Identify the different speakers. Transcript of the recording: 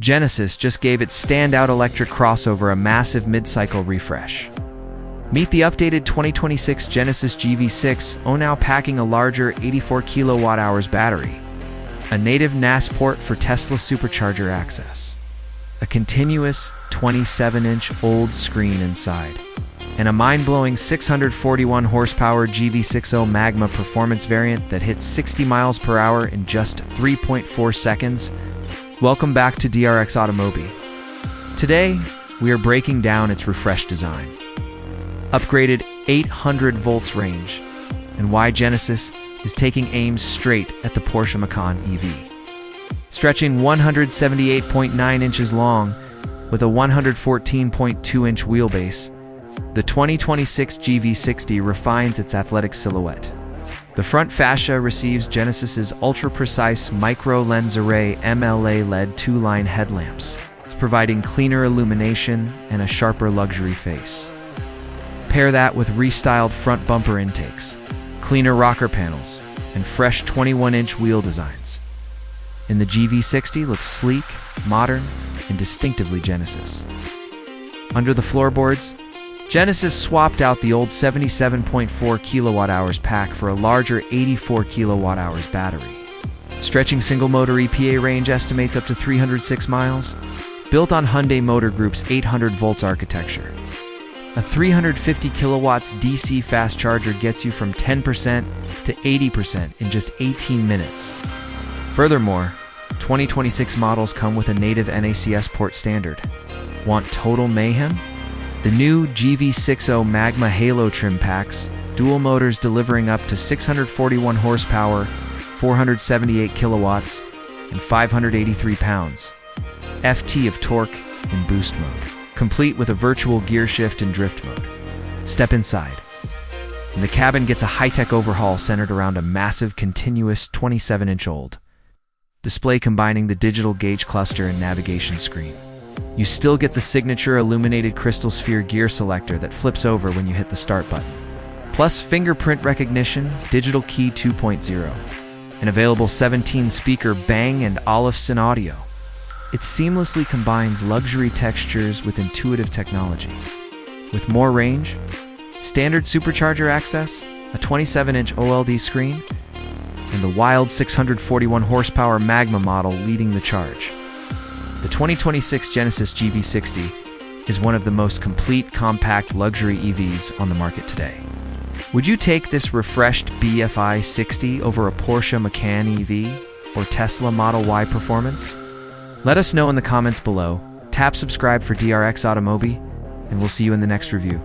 Speaker 1: Genesis just gave its standout electric crossover a massive mid-cycle refresh. Meet the updated 2026 Genesis GV60, now packing a larger 84 kWh battery, a native NAS port for Tesla supercharger access, a continuous 27-inch OLED screen inside, and a mind-blowing 641 horsepower GV60 Magma performance variant that hits 60 miles per hour in just 3.4 seconds. Welcome back to DRX Automobi. Today, we are breaking down its refreshed design, upgraded 800 volts range, and why Genesis is taking aim straight at the Porsche Macan EV. Stretching 178.9 inches long with a 114.2-inch wheelbase, the 2026 GV60 refines its athletic silhouette. The front fascia receives Genesis's ultra-precise micro-lens array MLA LED two-line headlamps, providing cleaner illumination and a sharper luxury face. Pair that with restyled front bumper intakes, cleaner rocker panels, and fresh 21-inch wheel designs. And the GV60 looks sleek, modern, and distinctively Genesis. Under the floorboards, Genesis swapped out the old 77.4 kWh pack for a larger 84 kWh battery. Stretching single-motor EPA range estimates up to 306 miles, built on Hyundai Motor Group's 800 volts architecture. A 350 kilowatts DC fast charger gets you from 10% to 80% in just 18 minutes. Furthermore, 2026 models come with a native NACS port standard. Want total mayhem? The new GV60 Magma Halo trim packs, dual motors delivering up to 641 horsepower, 478 kilowatts, and 583 pounds. FT of torque in boost mode, complete with a virtual gear shift and drift mode. Step inside, and the cabin gets a high-tech overhaul centered around a massive continuous 27-inch OLED display combining the digital gauge cluster and navigation screen. You still get the signature illuminated crystal sphere gear selector that flips over when you hit the start button, plus fingerprint recognition, digital key 2.0, and available 17-speaker Bang & Olufsen audio. It seamlessly combines luxury textures with intuitive technology. With more range, standard supercharger access, a 27-inch OLED screen, and the wild 641 horsepower Magma model leading the charge. The 2026 Genesis GV60 is one of the most complete compact luxury EVs on the market today. Would you take this refreshed BFI 60 over a Porsche Macan EV or Tesla Model Y performance? Let us know in the comments below. Tap subscribe for DRX Automobi, and we'll see you in the next review.